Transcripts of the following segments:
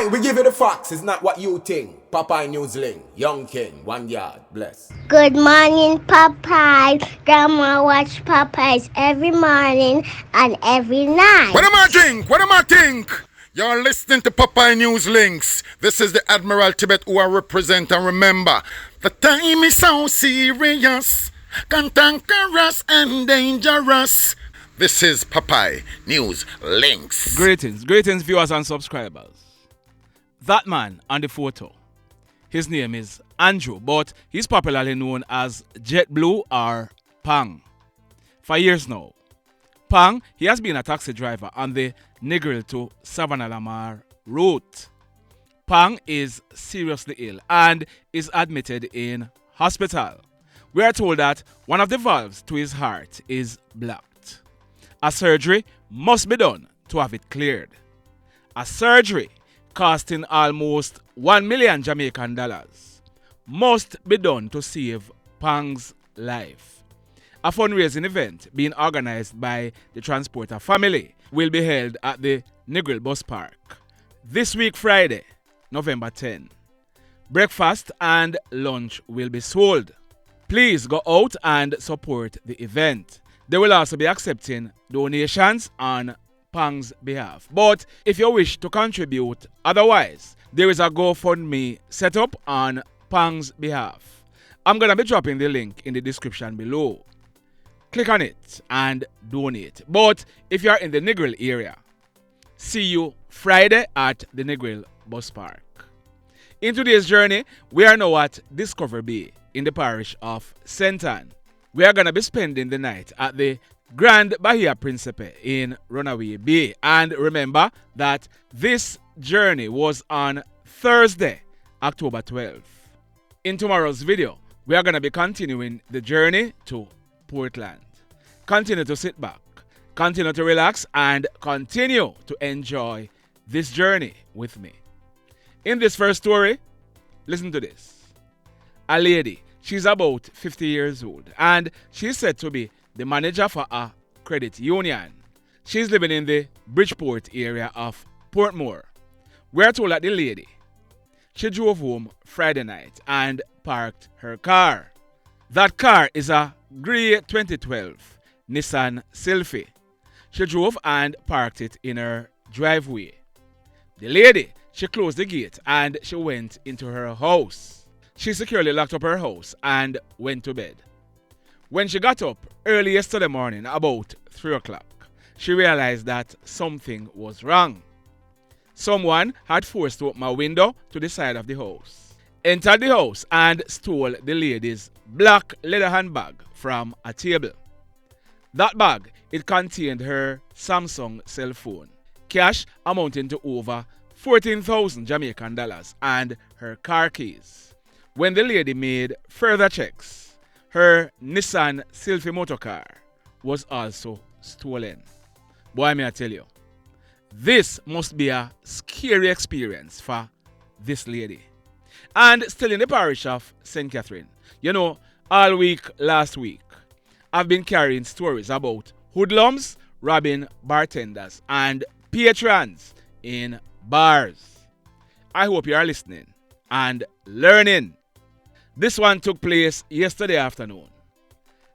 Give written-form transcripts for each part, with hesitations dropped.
Aye, we give you the facts. It's not what you think. Popeye News Leng, Young King, 1 yard, bless. Good morning, Popeye. Grandma watch Popeyes every morning and every night. What am I drink? What am I think? You're listening to Popeye News Links. This is the Admiral Tibet who I represent, and remember, the time is so serious, cantankerous and dangerous. This is Popeye News Links. Greetings viewers and subscribers. That man on the photo, his name is Adju, but he's popularly known as JetBlue or Pang. For years now, Pang, he has been a taxi driver on the Negril to Savannah Lamar route. Pang is seriously ill and is admitted in hospital. We are told that one of the valves to his heart is blocked. A surgery must be done to have it cleared. A surgery costing almost 1 million Jamaican dollars must be done to save Pang's life. A fundraising event being organized by the transporter family will be held at the Negril Bus Park this week Friday, November 10. Breakfast and lunch will be sold. Please go out and support the event. They will also be accepting donations on Pang's behalf. But if you wish to contribute otherwise, there is a GoFundMe set up on Pang's behalf. I'm going to be dropping the link in the description below. Click on it and donate. But if you are in the Negril area, see you Friday at the Negril Bus Park. In today's journey, we are now at Discovery Bay in the parish of St. Ann. We are going to be spending the night at the Grand Bahia Principe in Runaway Bay. And remember that this journey was on Thursday, October 12th. In tomorrow's video, we are going to be continuing the journey to Portland. Continue to sit back, continue to relax, and continue to enjoy this journey with me. In this first story, listen to this. A lady, she's about 50 years old, and she's said to be the manager for a credit union. She's living in the Bridgeport area of Portmore. We're told that the lady, she drove home Friday night and parked her car. That car is a grey 2012 Nissan Sylphy. She drove and parked it in her driveway. The lady, she closed the gate and she went into her house. She securely locked up her house and went to bed. When she got up early yesterday morning, about 3 o'clock, she realized that something was wrong. Someone had forced open a window to the side of the house, entered the house and stole the lady's black leather handbag from a table. That bag, it contained her Samsung cell phone, cash amounting to over 14,000 Jamaican dollars, and her car keys. When the lady made further checks, her Nissan Sylphy motorcar was also stolen. Boy, may I tell you, this must be a scary experience for this lady. And still in the parish of St. Catherine, you know, all week last week, I've been carrying stories about hoodlums robbing bartenders and patrons in bars. I hope you are listening and learning. This one took place yesterday afternoon,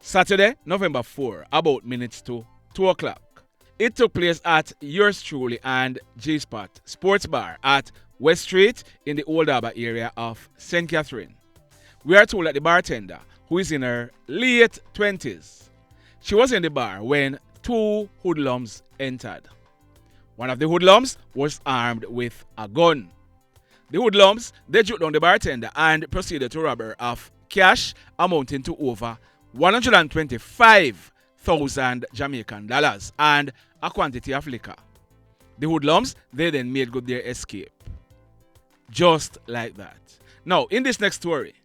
Saturday, November 4, about minutes to 2 o'clock. It took place at Yours Truly and G-Spot Sports Bar at West Street in the Old Harbour area of St. Catherine. We are told that the bartender, who is in her late 20s, she was in the bar when 2 hoodlums entered. One of the hoodlums was armed with a gun. The hoodlums, they jumped on the bartender and proceeded to rob her of cash amounting to over 125,000 Jamaican dollars and a quantity of liquor. The hoodlums, they then made good their escape. Just like that. Now, in this next story,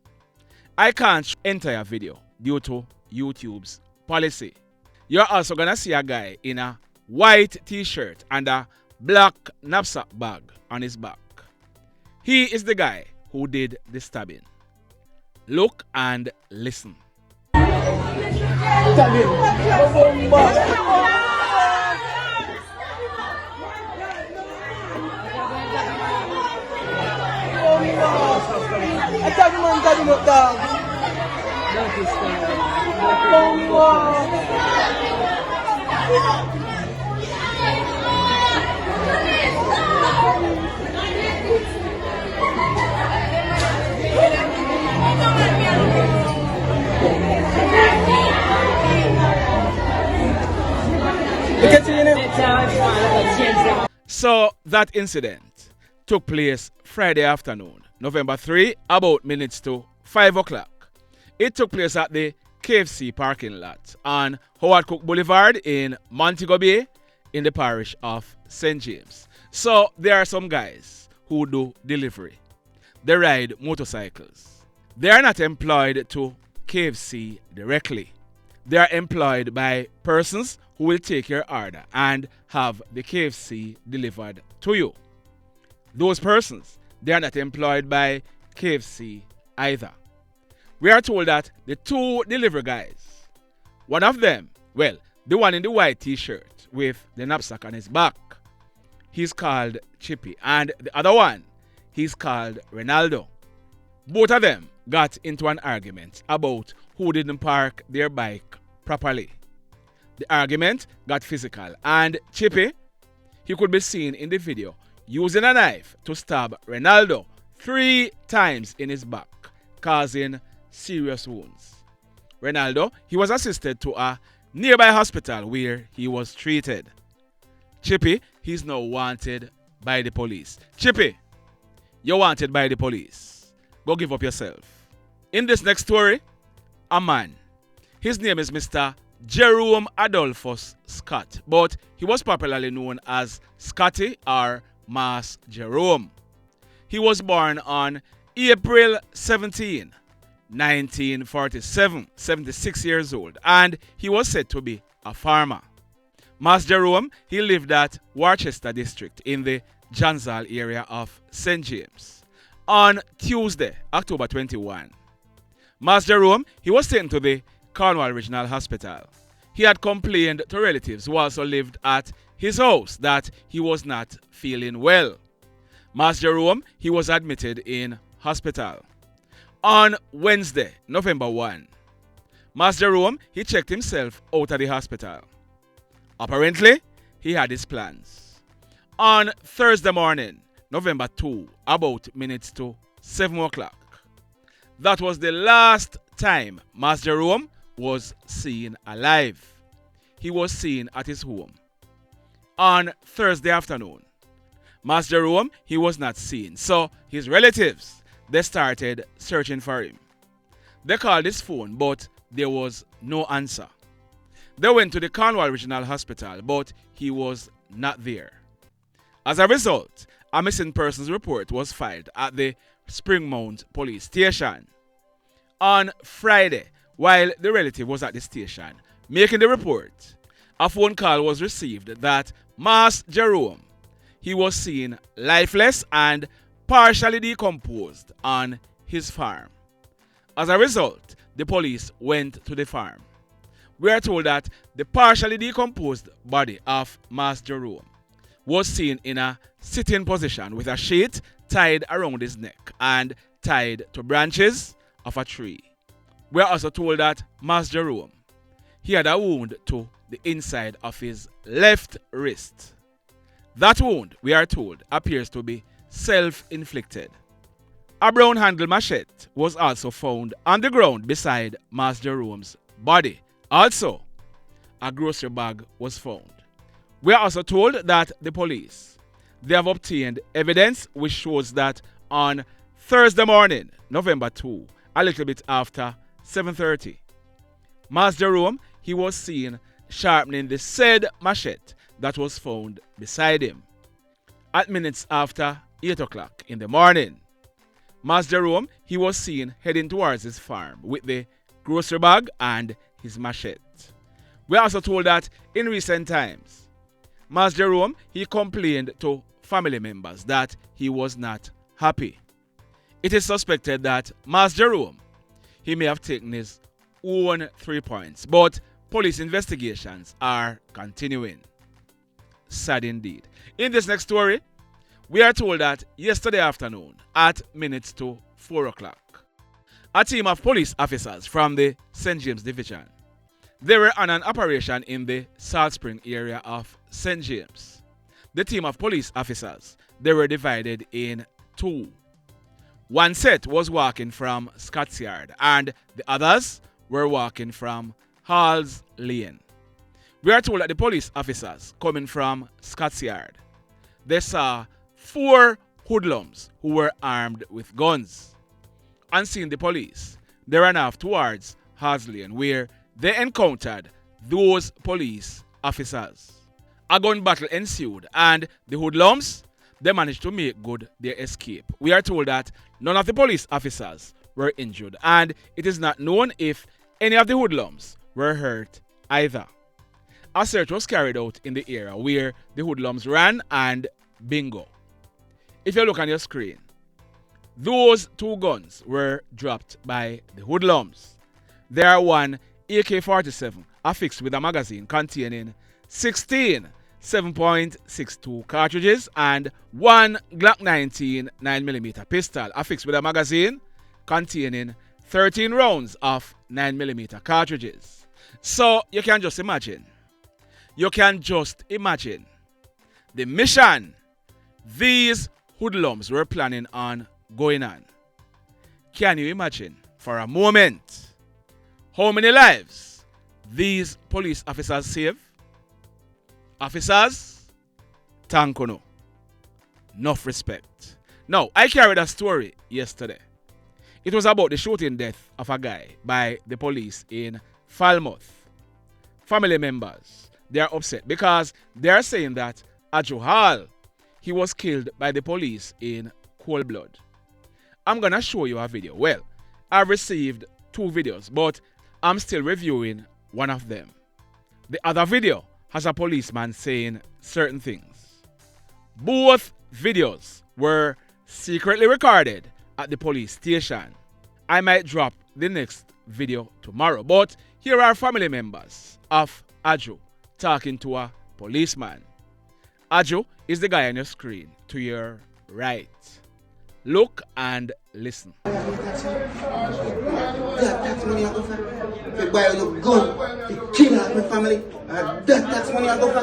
I can't show the entire video due to YouTube's policy. You're also gonna see a guy in a white t-shirt and a black knapsack bag on his back. He is the guy who did the stabbing. Look and listen. So that incident took place Friday afternoon, November 3, about minutes to 5 o'clock. It took place at the KFC parking lot on Howard Cook Boulevard in Montego Bay in the parish of St. James. So there are some guys who do delivery. They ride motorcycles. They are not employed to KFC directly. They are employed by persons who will take your order and have the KFC delivered to you. Those persons, they are not employed by KFC either. We are told that the two delivery guys, one of them, well, the one in the white t-shirt with the knapsack on his back, he's called Chippy, and the other one, he's called Ronaldo. Both of them got into an argument about who didn't park their bike properly. The argument got physical, and Chippy, he could be seen in the video using a knife to stab Ronaldo 3 times in his back, causing serious wounds. Ronaldo, he was assisted to a nearby hospital where he was treated. Chippy, he's now wanted by the police. Chippy, you're wanted by the police. Go give up yourself. In this next story, a man. His name is Mr. Jerome Adolphus Scott, but he was popularly known as Scotty or Mas Jerome. He was born on April 17, 1947, 76 years old, and he was said to be a farmer. Mas Jerome, he lived at Worcester District in the Johnsall area of St. James. On Tuesday, October 21, Mas Jerome, he was taken to the Cornwall Regional Hospital. He had complained to relatives who also lived at his house that he was not feeling well. Mas Jerome, he was admitted in hospital. On Wednesday, November 1, Mas Jerome, he checked himself out of the hospital. Apparently, he had his plans. On Thursday morning, November 2, about minutes to 7 o'clock, that was the last time Mas Jerome was seen alive. He was seen at his home. On Thursday afternoon, Mas Jerome, he was not seen. So his relatives, they started searching for him. They called his phone, but there was no answer. They went to the Cornwall Regional Hospital, but he was not there. As a result, a missing persons report was filed at the Springmount Police Station. On Friday, while the relative was at the station making the report, a phone call was received that Mas Jerome, he was seen lifeless and partially decomposed on his farm. As a result, the police went to the farm. We are told that the partially decomposed body of Mas Jerome was seen in a sitting position with a sheet tied around his neck and tied to branches of a tree. We are also told that Mas Jerome, he had a wound to the inside of his left wrist. That wound, we are told, appears to be self-inflicted. A brown handle machete was also found on the ground beside Mas Jerome's body. Also, a grocery bag was found. We are also told that the police, they have obtained evidence which shows that on Thursday morning, November 2, a little bit after 7:30, Mas Jerome, he was seen sharpening the said machete that was found beside him. At minutes after 8 o'clock in the morning, Mas Jerome, he was seen heading towards his farm with the grocery bag and his machete. We are also told that in recent times, Mas Jerome, he complained to family members that he was not happy. It is suspected that Mas Jerome, he may have taken his own 3 points, but police investigations are continuing. Sad indeed. In this next story, we are told that yesterday afternoon at minutes to 4 o'clock, a team of police officers from the St. James Division, They were on an operation in the Salt Spring area of St. James. The team of police officers, they were divided in two. One set was walking from Scott's Yard and the others were walking from Hall's Lane. We are told that the police officers coming from Scott's Yard, they saw 4 hoodlums who were armed with guns. On seeing the police, they ran off towards Hall's Lane where they encountered those police officers. A gun battle ensued and the hoodlums, they managed to make good their escape. We are told that none of the police officers were injured and it is not known if any of the hoodlums were hurt either. A search was carried out in the area where the hoodlums ran and bingo. If you look on your screen, those 2 guns were dropped by the hoodlums. There are 1 AK-47 affixed with a magazine containing 16 7.62 cartridges and 1 Glock 19 9mm pistol affixed with a magazine containing 13 rounds of 9mm cartridges. So you can just imagine the mission these hoodlums were planning on going on. Can you imagine for a moment how many lives these police officers saved? Officers, thank you. Enough respect. Now, I carried a story yesterday. It was about the shooting death of a guy by the police in Falmouth. Family members, they are upset because they are saying that Adju, he was killed by the police in cold blood. I'm gonna show you a video. Well, I've received 2 videos, but I'm still reviewing one of them. The other video has a policeman saying certain things. Both videos were secretly recorded at the police station. I might drop the next video tomorrow, but here are family members of Adju talking to a policeman. Adju is the guy on your screen to your right. Look and listen. That's money I go for. If you buy a gun, you kill out my family. That's money I go for.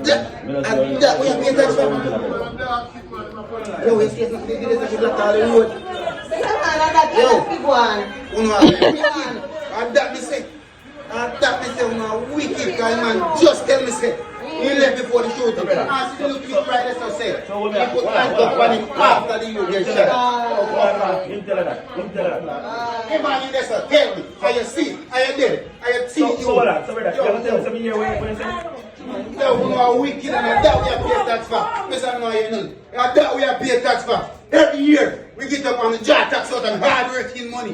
That way I pay tax for. Yo, it's just not the days that you block all the road. Yo, that me say, wicked guy man, just tell me say. He left before the shooting. Ask him to look right, let's not say. He put handcuff on him after the youth get shot. Him tell that. Hey man, you just tell me. How you see? How you did? How you see you? So brother, you have to tell me here what you say. That we are wicked and that we have paid tax for. Listen, no, you know. That we have paid tax for. Every year, we get up on the jar tax out and hard working money.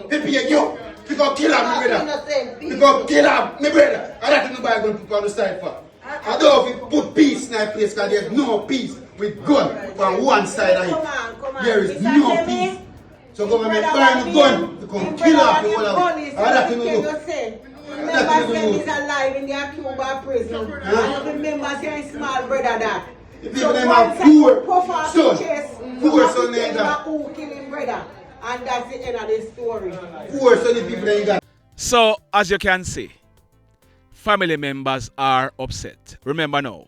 They pay you. We go kill him, my brother. We go kill him, my brother. And that's what nobody going to put on the side for. I don't know if we put peace in that place because there's no peace with gun from one side of it. There is no peace. So government buying a gun to come kill off the whole of it. How that you know? Remember them is alive in their Cuba prison. And remember saying small brother that. The people them are poor son. Poor son they got. Who kill him brother. And that's the end of the story. Poor son the people they got. So, as you can see, family members are upset. Remember now,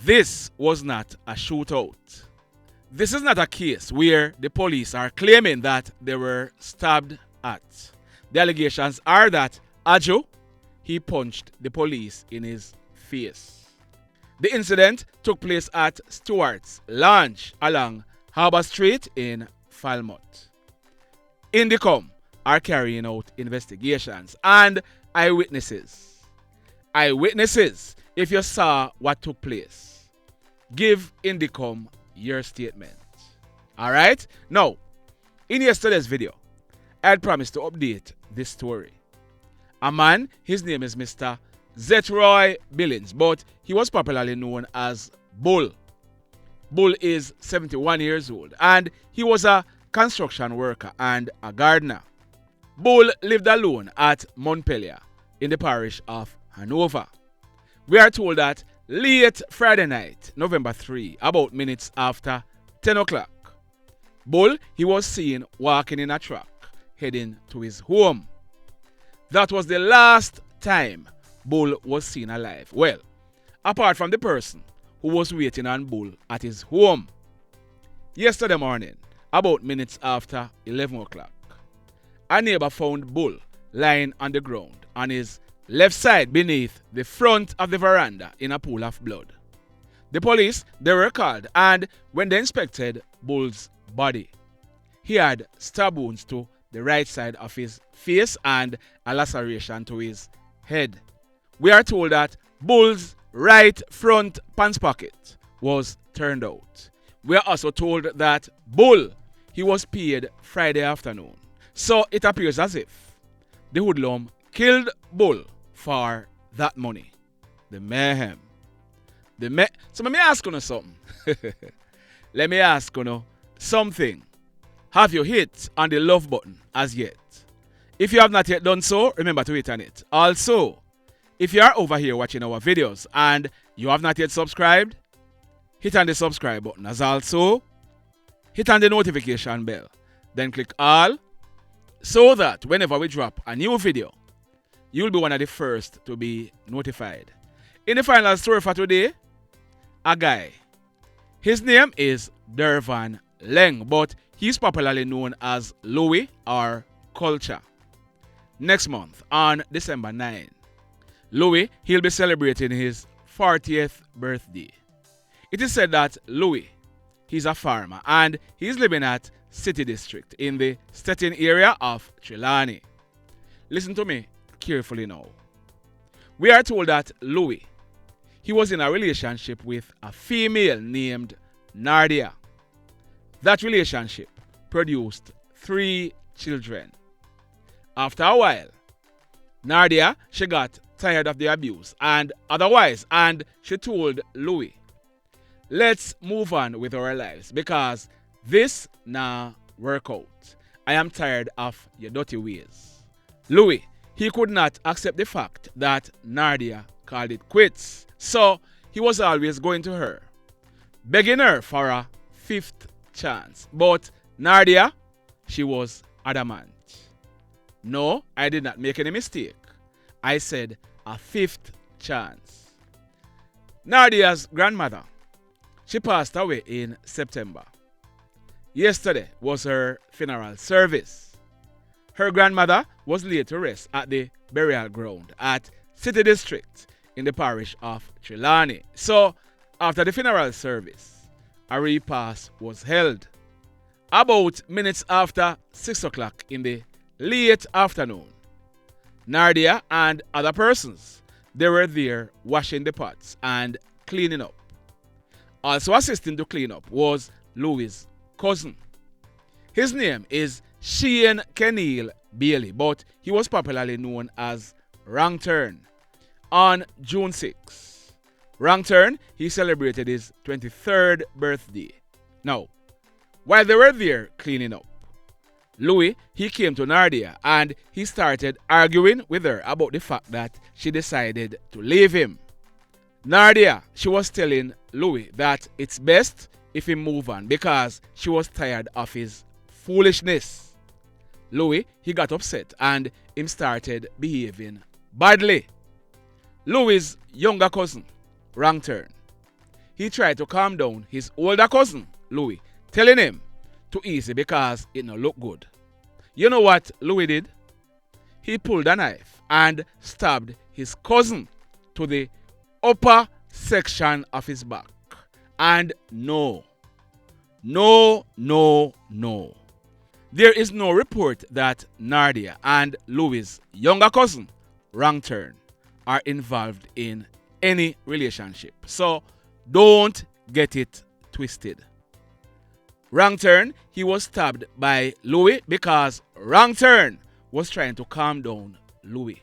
this was not a shootout. This is not a case where the police are claiming that they were stabbed at. The allegations are that Adju, he punched the police in his face. The incident took place at Stewart's Lounge along Harbour Street in Falmouth. Indicom are carrying out investigations and eyewitnesses, if you saw what took place, give Indicom your statement. Alright? Now, in yesterday's video, I had promised to update this story. A man, his name is Mr. Zetroy Billings, but he was popularly known as Bull. Bull is 71 years old and he was a construction worker and a gardener. Bull lived alone at Montpelier in the parish of Hanover. We are told that late Friday night, November 3, about minutes after 10 o'clock, Bull, he was seen walking in a truck heading to his home. That was the last time Bull was seen alive. Well, apart from the person who was waiting on Bull at his home. Yesterday morning, about minutes after 11 o'clock, a neighbor found Bull lying on the ground on his left side beneath the front of the veranda in a pool of blood. The police, they were called, and when they inspected Bull's body, he had stab wounds to the right side of his face and a laceration to his head. We are told that Bull's right front pants pocket was turned out. We are also told that Bull, he was paid Friday afternoon. So it appears as if the hoodlum killed Bull for that money. The mayhem. So let me ask you something. Let me ask you something. Have you hit on the love button as yet? If you have not yet done so, remember to hit on it. Also, if you are over here watching our videos and you have not yet subscribed, hit on the subscribe button. As also, hit on the notification bell. Then click all so that whenever we drop a new video, you'll be one of the first to be notified. In the final story for today, a guy. His name is Dervon Leng, but he's popularly known as Louie or Culture. Next month, on December 9, Louie, he'll be celebrating his 40th birthday. It is said that Louie, he's a farmer and he's living at City District in the Stettin area of Trelawney. Listen to me carefully now. We are told that Louie, he was in a relationship with a female named Nardia. That relationship produced 3 children. After a while, Nardia, she got tired of the abuse and she told Louie, let's move on with our lives because this nah work out. I am tired of your dirty ways. Louie, he could not accept the fact that Nardia called it quits. So he was always going to her, begging her for a 5th chance. But Nardia, she was adamant. No, I did not make any mistake. I said a 5th chance. Nardia's grandmother, she passed away in September. Yesterday was her funeral service. Her grandmother was laid to rest at the burial ground at City District in the parish of Trelawney. So, after the funeral service, a repast was held. About minutes after 6 o'clock in the late afternoon, Nardia and other persons, they were there washing the pots and cleaning up. Also assisting to clean up was Louie's cousin. His name is Keneil Bailey, but he was popularly known as Wrongturn. On June 6, Wrongturn, he celebrated his 23rd birthday. Now, while they were there cleaning up, Louie, he came to Nardia and he started arguing with her about the fact that she decided to leave him. Nardia, she was telling Louie that it's best if he move on because she was tired of his foolishness. Louie, he got upset and him started behaving badly. Louie's younger cousin, Wrongturn, he tried to calm down his older cousin, Louie, telling him to easy because it no look good. You know what Louie did? He pulled a knife and stabbed his cousin to the upper section of his back. And no. There is no report that Nardia and Louie's younger cousin, Wrongturn, are involved in any relationship. So don't get it twisted. Wrongturn, he was stabbed by Louie because Wrongturn was trying to calm down Louie.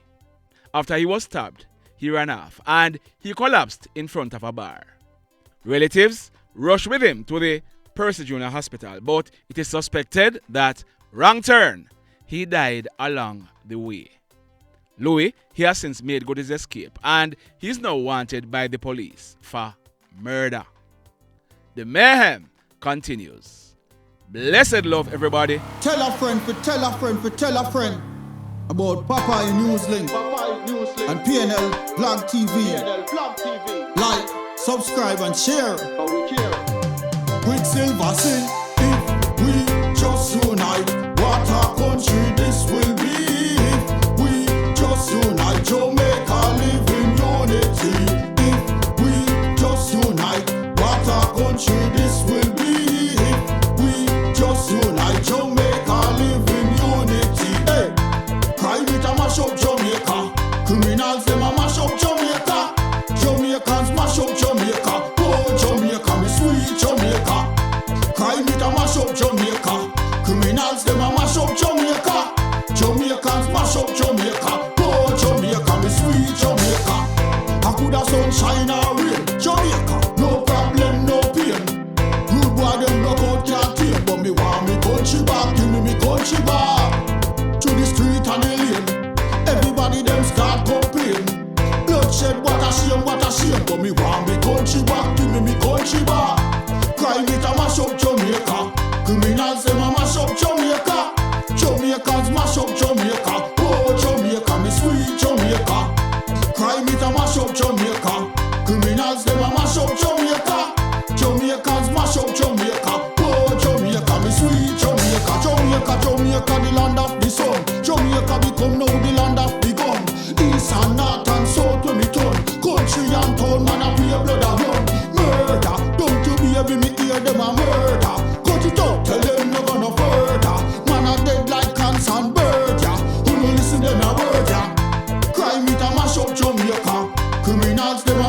After he was stabbed, he ran off and he collapsed in front of a bar. Relatives rushed with him to the Percy Junior Hospital, but it is suspected that Wrongturn, he died along the way. Louie, he has since made good his escape and he's now wanted by the police for murder. The mayhem continues. Blessed love, everybody. Tell a friend for tell a friend for tell a friend. about Popeye Newslink and KlLED Blog TV. Like, subscribe and share. Quicksilver sing, if we just unite, what a country this will be. If we just unite, Jamaica live in unity. If we just unite, what a country this will be. If we just unite, Jamaica live in unity. Hey, crime it a mash up Jamaica. Criminals them a mash up Jamaica. Jamaicans mash up Jamaica. Oh Jamaica, me sweet Jamaica. Crime it a mash up Jamaica. Criminals them a mash up Jamaica. Jamaicans mash up Jamaica. Oh Jamaica, me sweet Jamaica. I coulda sunshine or rain. Jamaica, no problem, no pain. Rude boy them block out can't tame, but me want me country back. Give me country back. To the street and the lane. Everybody them start complain. Bloodshed, what a shame, but me want me country back. Give me country back. Crime it a mash up Jamaica. Criminals them a mash up Jamaica. Jamaicans mash up Jamaica. Oh Jamaica, me sweet Jamaica. Crime it a mash up Jamaica. Criminals them a mash up Jamaica. Jamaicans mash up Jamaica. Oh Jamaica, me sweet Jamaica. Jamaica, the land of the sun. Jamaica become now the land of the gun. East and north and south when me turn. Country and town, man a pay blood a run. Murder, don't you baby me hear them a murder. Cut it out, tell them no gonna further. Man a dead like cans and bird, yeah. Who no listen them a word, yeah. Crime it a mash up Jamaica. Criminals them a